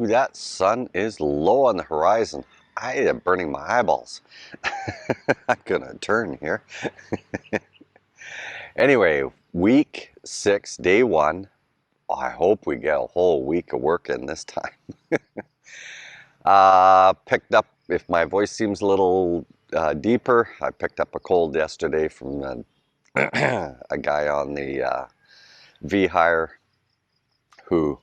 Ooh, that sun is low on the horizon. I am burning my eyeballs. I'm gonna turn here. Anyway, week 6, day 1. I hope we get a whole week of work in this time. Picked up, if my voice seems a little deeper, I picked up a cold yesterday from a guy on the V-Hire who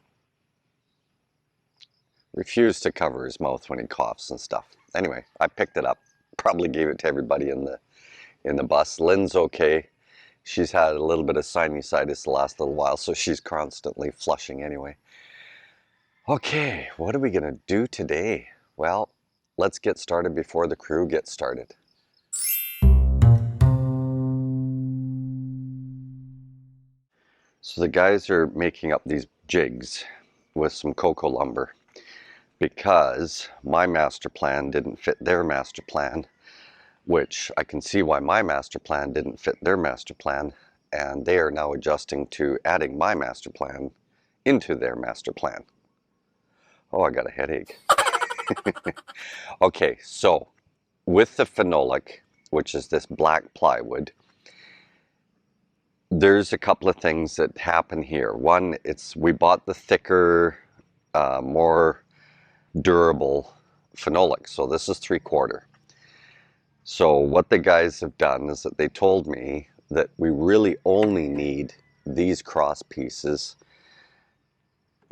refused to cover his mouth when he coughs and stuff. Anyway, I picked it up. Probably gave it to everybody in the bus. Lynn's okay. She's had a little bit of sinusitis the last little while, so she's constantly flushing anyway. Okay, what are we gonna do today? Well, let's get started before the crew gets started. So the guys are making up these jigs with some cocoa lumber because my master plan didn't fit their master plan, which I can see why my master plan didn't fit their master plan, and they are now adjusting to adding my master plan into their master plan. Oh, I got a headache. Okay, so with the phenolic, which is this black plywood, there's a couple of things that happen here. One, we bought the thicker, more durable phenolic, so this is 3/4. So what the guys have done is that they told me that we really only need these cross pieces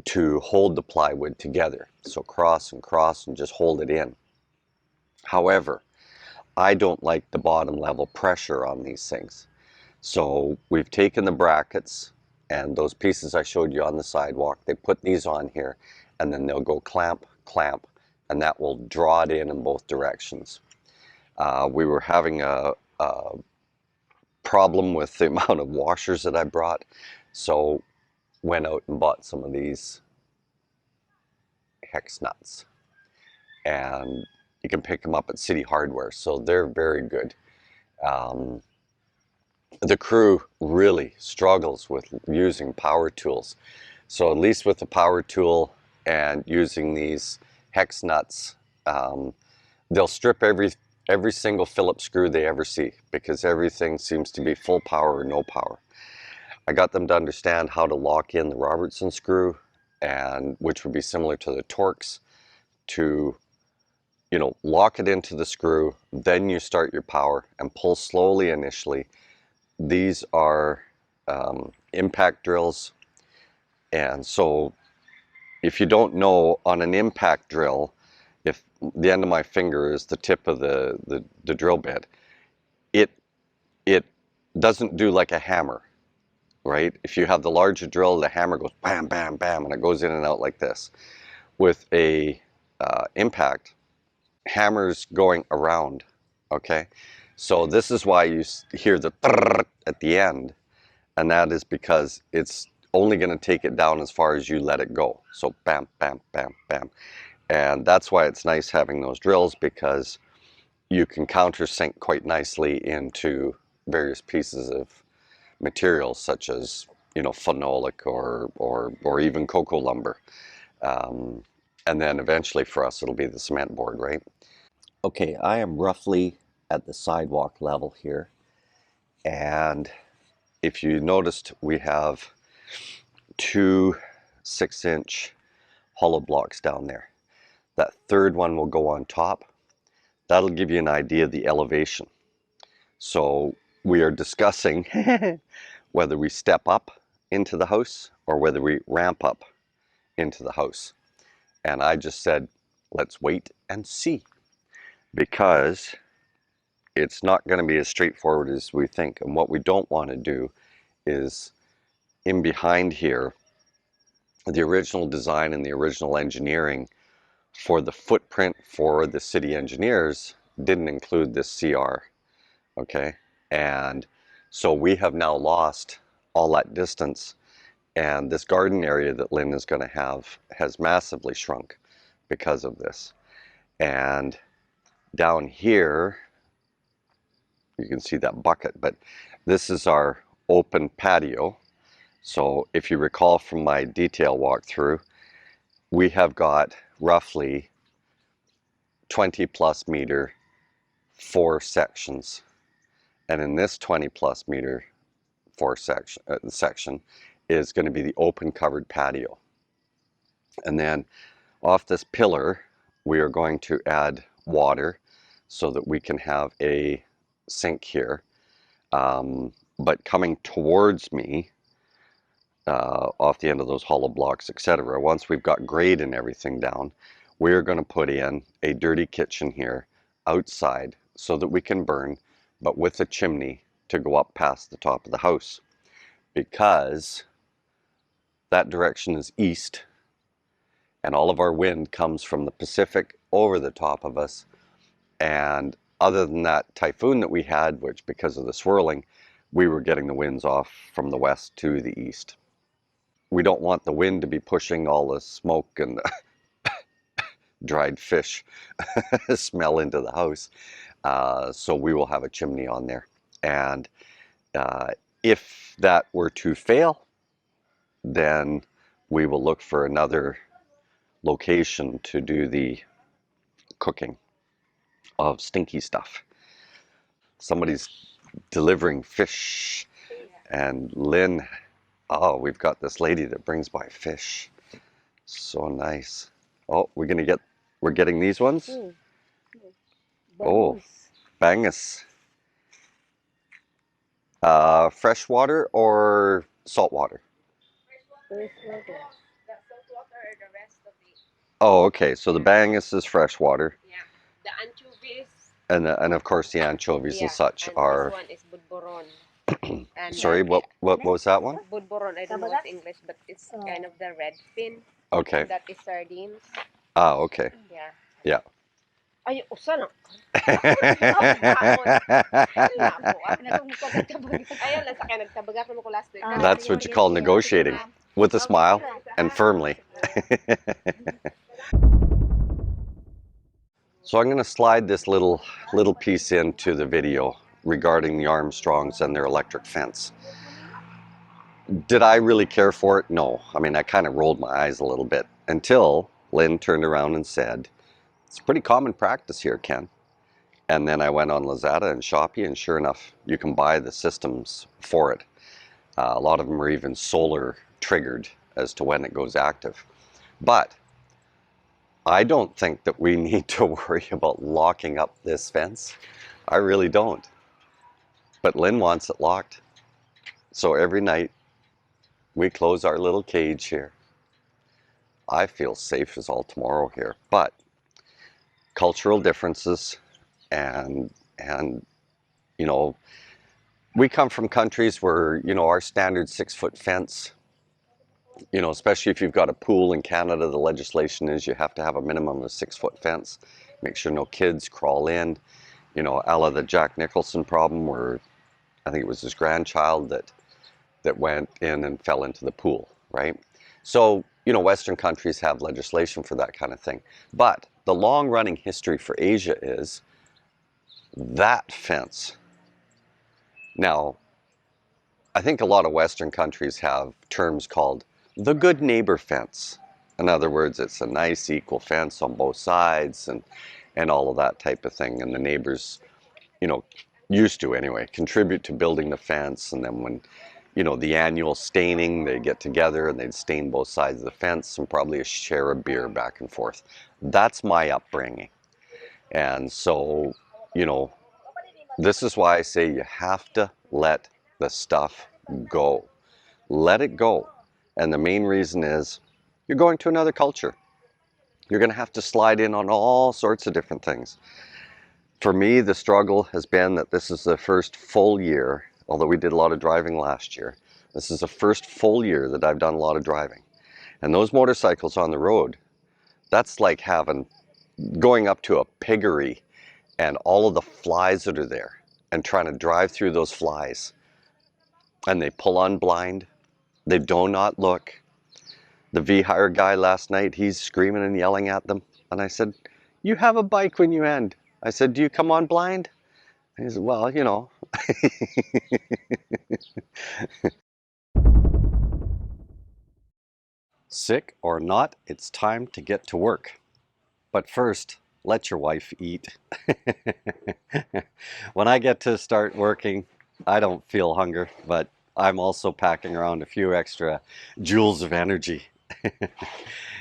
to hold the plywood together. So cross and just hold it in. However, I don't like the bottom level pressure on these things. So we've taken the brackets and those pieces I showed you on the sidewalk, they put these on here and then they'll go clamp, clamp, and that will draw it in both directions. We were having a problem with the amount of washers that I brought, so went out and bought some of these hex nuts, and you can pick them up at City Hardware, so they're very good. The crew really struggles with using power tools, so at least with the power tool and using these hex nuts, they'll strip every single Phillips screw they ever see because everything seems to be full power or no power. I got them to understand how to lock in the Robertson screw, and which would be similar to the Torx, to lock it into the screw, then you start your power and pull slowly initially. These are impact drills, and so if you don't know, on an impact drill, if the end of my finger is the tip of the drill bit, it doesn't do like a hammer, right? If you have the larger drill, the hammer goes bam, bam, bam, and it goes in and out like this. With a impact, hammer's going around, okay? So this is why you hear the at the end, and that is because it's only going to take it down as far as you let it go. So bam, bam, bam, bam. And that's why it's nice having those drills, because you can countersink quite nicely into various pieces of materials such as phenolic or even cocoa lumber. And then eventually for us it'll be the cement board, right? Okay, I am roughly at the sidewalk level here, and if you noticed, we have 2 6-inch hollow blocks down there. That third one will go on top. That'll give you an idea of the elevation. So we are discussing whether we step up into the house or whether we ramp up into the house. And I just said, let's wait and see, because it's not going to be as straightforward as we think. And what we don't want to do is, in behind here, the original design and the original engineering for the footprint for the city engineers didn't include this CR, okay? And so we have now lost all that distance, and this garden area that Lynn is going to have has massively shrunk because of this. And down here, you can see that bucket, but this is our open patio. So if you recall from my detail walkthrough, we have got roughly 20 plus meter, 4 sections. And in this 20 plus meter section is going to be the open covered patio. And then off this pillar, we are going to add water so that we can have a sink here. But coming towards me, off the end of those hollow blocks, etc., once we've got grade and everything down, we're going to put in a dirty kitchen here outside so that we can burn, but with a chimney to go up past the top of the house, because that direction is east and all of our wind comes from the Pacific over the top of us. And other than that typhoon that we had, which because of the swirling, we were getting the winds off from the west to the east. We don't want the wind to be pushing all the smoke and dried fish smell into the house. So we will have a chimney on there. And if that were to fail, then we will look for another location to do the cooking of stinky stuff. Somebody's delivering fish, and Lynn, oh, we've got this lady that brings by fish. So nice. Oh, we're getting these ones? Oh, bangus. Freshwater or saltwater? Freshwater. The saltwater or the rest of it. Oh, okay. So the bangus is freshwater. Yeah. The anchovies. And of course the anchovies and such and are. This one is budboron. And Sorry, what was that one? Budboron, I don't know what's English, but it's kind of the red fin. Okay. That is sardines. Ah, okay. Yeah. Yeah. Ay, usa na. That's what you call negotiating, with a smile and firmly. So I'm going to slide this little piece into the video regarding the Armstrongs and their electric fence. Did I really care for it? No. I mean, I kind of rolled my eyes a little bit until Lynn turned around and said, "It's pretty common practice here, Ken." And then I went on Lazada and Shopee, and sure enough, you can buy the systems for it. A lot of them are even solar triggered as to when it goes active. But I don't think that we need to worry about locking up this fence. I really don't. But Lynn wants it locked. So every night we close our little cage here. I feel safe as all tomorrow here. But cultural differences and you know, we come from countries where, you know, our standard 6-foot fence, you know, especially if you've got a pool in Canada, the legislation is you have to have a minimum of 6-foot fence. Make sure no kids crawl in, you know, a la the Jack Nicholson problem where I think it was his grandchild that went in and fell into the pool, right? So, you know, Western countries have legislation for that kind of thing. But the long running history for Asia is that fence. Now, I think a lot of Western countries have terms called the good neighbor fence. In other words, it's a nice equal fence on both sides and all of that type of thing. And the neighbors, you know, used to anyway, contribute to building the fence. And then when, you know, the annual staining, they get together and they'd stain both sides of the fence and probably a share of beer back and forth. That's my upbringing. And so, you know, this is why I say you have to let the stuff go. Let it go. And the main reason is you're going to another culture. You're going to have to slide in on all sorts of different things. For me, the struggle has been that this is the first full year, although we did a lot of driving last year. This is the first full year that I've done a lot of driving. And those motorcycles on the road, that's like going up to a piggery and all of the flies that are there and trying to drive through those flies. And they pull on blind. They do not look. The V-Hire guy last night, he's screaming and yelling at them. And I said, "You have a bike when you end." I said, "Do you come on blind?" And he said, "Well, you know." Sick or not, it's time to get to work. But first, let your wife eat. When I get to start working, I don't feel hunger, but I'm also packing around a few extra joules of energy.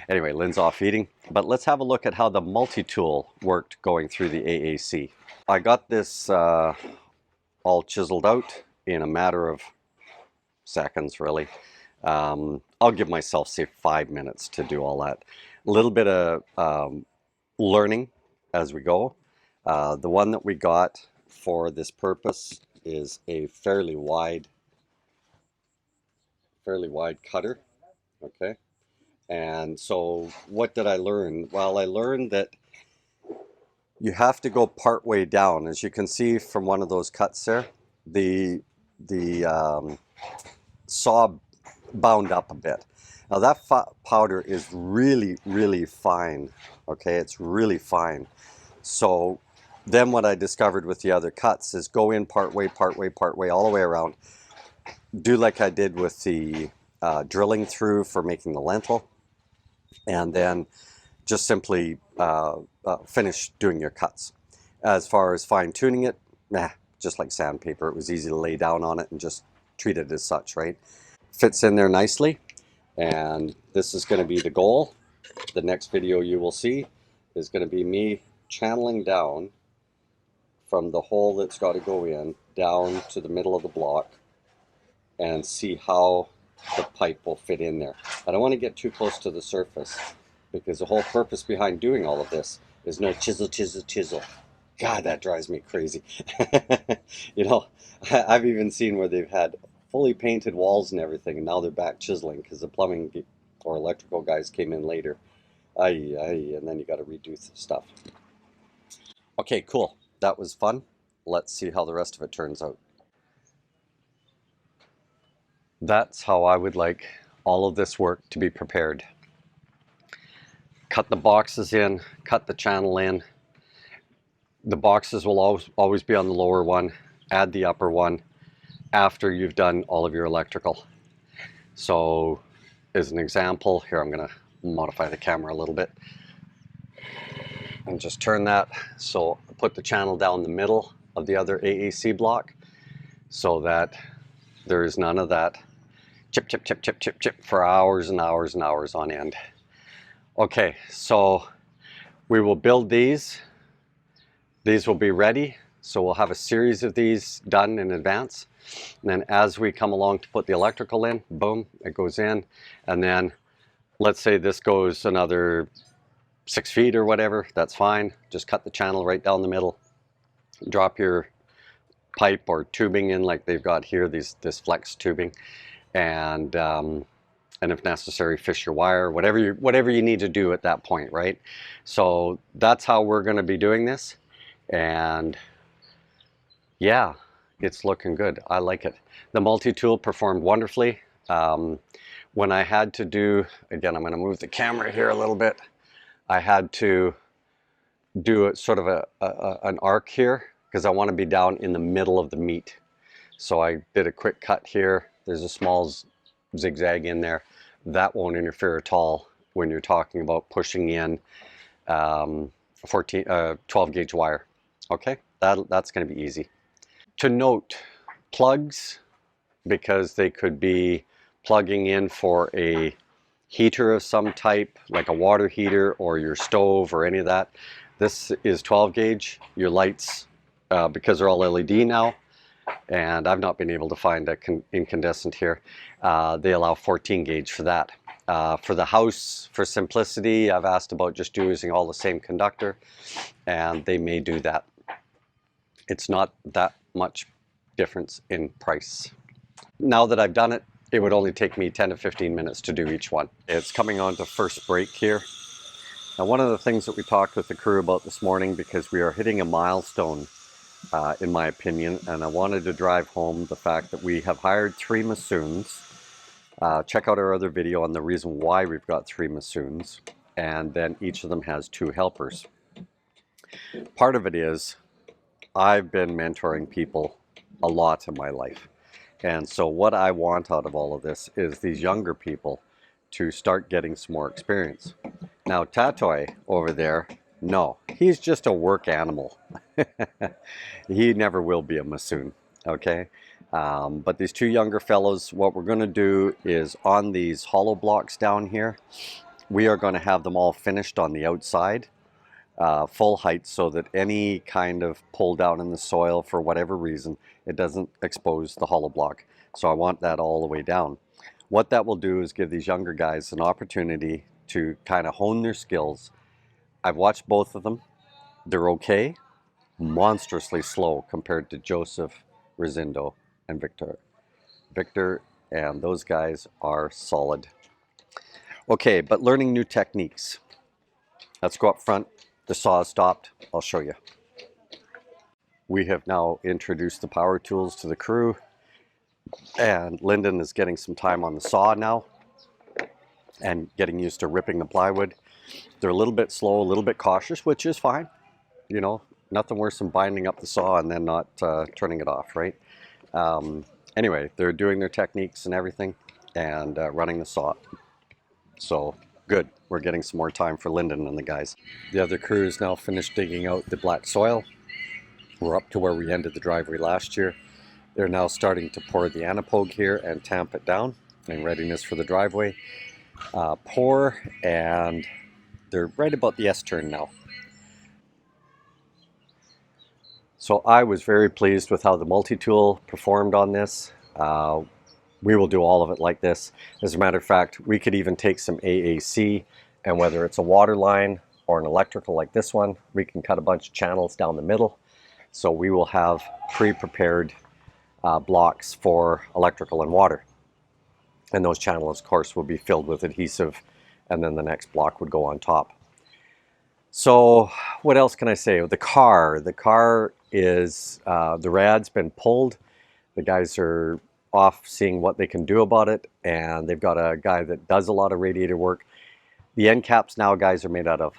Anyway, Lynn's off eating, but let's have a look at how the multi-tool worked going through the AAC. I got this all chiseled out in a matter of seconds, really. I'll give myself, say, 5 minutes to do all that. A little bit of learning as we go. The one that we got for this purpose is a fairly wide cutter, okay? And so what did I learn? Well, I learned that you have to go part way down. As you can see from one of those cuts there, the saw bound up a bit. Now that powder is really, really fine, okay? It's really fine. So then what I discovered with the other cuts is go in part way, all the way around. Do like I did with the drilling through for making the lentil, and then just simply finish doing your cuts. As far as fine tuning it, just like sandpaper. It was easy to lay down on it and just treat it as such, right? Fits in there nicely, and this is going to be the goal. The next video you will see is going to be me channeling down from the hole that's got to go in down to the middle of the block and see how the pipe will fit in there. I don't want to get too close to the surface because the whole purpose behind doing all of this is no chisel, chisel, chisel. God, that drives me crazy. You know, I've even seen where they've had fully painted walls and everything, and now they're back chiseling because the plumbing or electrical guys came in later. And then you got to redo stuff. Okay, cool. That was fun. Let's see how the rest of it turns out. That's how I would like all of this work to be prepared. Cut the boxes in, cut the channel in. The boxes will always be on the lower one. Add the upper one after you've done all of your electrical. So as an example, here I'm going to modify the camera a little bit and just turn that. So put the channel down the middle of the other AAC block so that there is none of that chip, chip, chip, chip, chip, chip for hours and hours and hours on end. Okay, so we will build these. These will be ready. So we'll have a series of these done in advance. And then as we come along to put the electrical in, boom, it goes in. And then let's say this goes another 6 feet or whatever, that's fine. Just cut the channel right down the middle. Drop your pipe or tubing in like they've got here, this flex tubing. And if necessary, fish your wire, whatever you need to do at that point, right? So that's how we're going to be doing this. And yeah, it's looking good. I like it. The multi-tool performed wonderfully. When I had to do, again, I'm going to move the camera here a little bit. I had to do a sort of an arc here because I want to be down in the middle of the meat. So I did a quick cut here. There's a small zigzag in there. That won't interfere at all when you're talking about pushing in 12 gauge wire. Okay, that's going to be easy. To note, plugs, because they could be plugging in for a heater of some type, like a water heater or your stove or any of that. This is 12 gauge. Your lights, because they're all LED now, and I've not been able to find an incandescent here, they allow 14 gauge for that. For the house, for simplicity, I've asked about just using all the same conductor, and they may do that. It's not that much difference in price. Now that I've done it, it would only take me 10 to 15 minutes to do each one. It's coming on to first break here. Now, one of the things that we talked with the crew about this morning, because we are hitting a milestone, in my opinion, and I wanted to drive home the fact that we have hired 3 Massoons. Check out our other video on the reason why we've got 3 Massoons, and then each of them has 2 helpers. Part of it is I've been mentoring people a lot in my life. And so what I want out of all of this is these younger people to start getting some more experience. Now Tatoy over there, no, he's just a work animal. He never will be a Masoon, okay? But these two younger fellows, what we're going to do is on these hollow blocks down here, we are going to have them all finished on the outside, full height, so that any kind of pull down in the soil for whatever reason, it doesn't expose the hollow block. So I want that all the way down. What that will do is give these younger guys an opportunity to kind of hone their skills. I've watched both of them. They're okay, monstrously slow compared to Joseph, Rosindo, and Victor. Victor and those guys are solid. Okay, but learning new techniques. Let's go up front. The saw is stopped. I'll show you. We have now introduced the power tools to the crew, and Lyndon is getting some time on the saw now and getting used to ripping the plywood. They're a little bit slow, a little bit cautious, which is fine. You know, nothing worse than binding up the saw and then not turning it off, right? Anyway, they're doing their techniques and everything and running the saw. So good, we're getting some more time for Lyndon and the guys. The other crew is now finished digging out the black soil. We're up to where we ended the driveway last year. They're now starting to pour the anapogue here and tamp it down in readiness for the driveway. Pour, and they're right about the S-turn now. So I was very pleased with how the multi-tool performed on this. We will do all of it like this. As a matter of fact, we could even take some AAC, and whether it's a water line or an electrical like this one, we can cut a bunch of channels down the middle. So we will have pre-prepared blocks for electrical and water. And those channels, of course, will be filled with adhesive, and then the next block would go on top. So what else can I say? The car is, the rad's been pulled. The guys are off seeing what they can do about it, and they've got a guy that does a lot of radiator work. The end caps now, guys, are made out of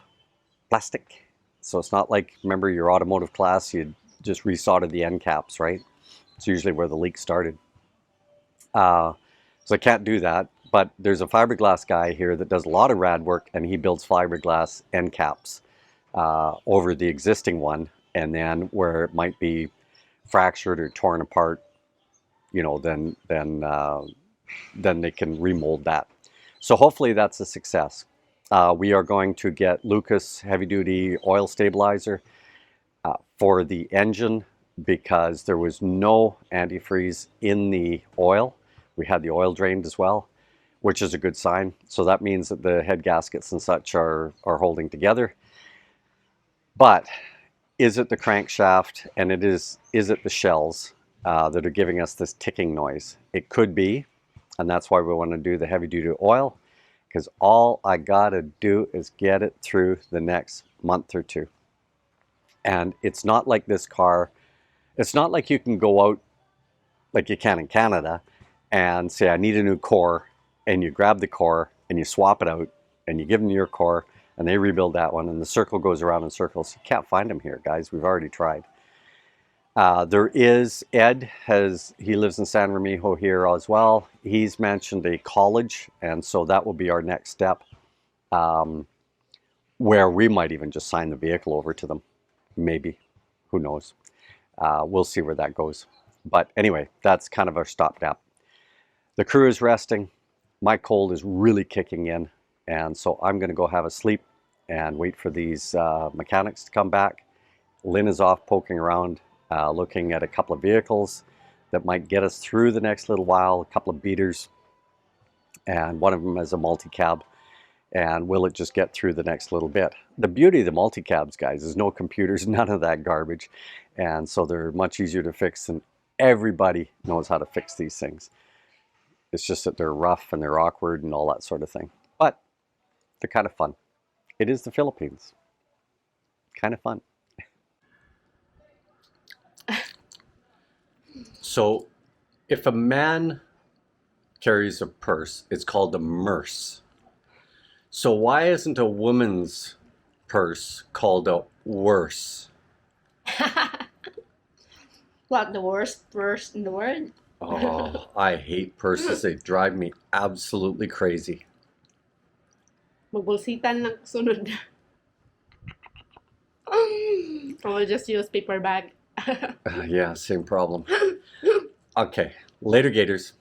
plastic. So it's not like, remember your automotive class, you just resoldered the end caps, right? It's usually where the leak started. So I can't do that, but there's a fiberglass guy here that does a lot of rad work, and he builds fiberglass end caps over the existing one, and then where it might be fractured or torn apart, you know, then they can remold that. So hopefully that's a success. We are going to get Lucas heavy-duty oil stabilizer for the engine, because there was no antifreeze in the oil. We had the oil drained as well, which is a good sign. So that means that the head gaskets and such are holding together. But is it the crankshaft, and is it the shells that are giving us this ticking noise? It could be, and that's why we want to do the heavy-duty oil, because all I gotta do is get it through the next month or two. And it's not like this car, it's not like you can go out like you can in Canada and say, I need a new core, and you grab the core and you swap it out and you give them your core and they rebuild that one, and the circle goes around in circles. You can't find them here, guys. We've already tried. There is Ed, he lives in San Remijo here as well. He's mentioned a college, and so that will be our next step, where we might even just sign the vehicle over to them. Maybe, who knows? We'll see where that goes. But anyway, that's kind of our stopgap. The crew is resting. My cold is really kicking in, and so I'm going to go have a sleep and wait for these mechanics to come back. Lynn is off poking around, looking at a couple of vehicles that might get us through the next little while, a couple of beaters, and one of them is a multi-cab. And will it just get through the next little bit? The beauty of the multi-cabs, guys, is no computers, none of that garbage. And so they're much easier to fix, and everybody knows how to fix these things. It's just that they're rough and they're awkward and all that sort of thing. But they're kind of fun. It is the Philippines. Kind of fun. So if a man carries a purse, it's called a merce. So why isn't a woman's purse called a worse? What, the worst purse in the world? Oh, I hate purses. They drive me absolutely crazy. Magbulsitan lang sunod. I will just use paper bag. Yeah, same problem. Okay, later, Gators.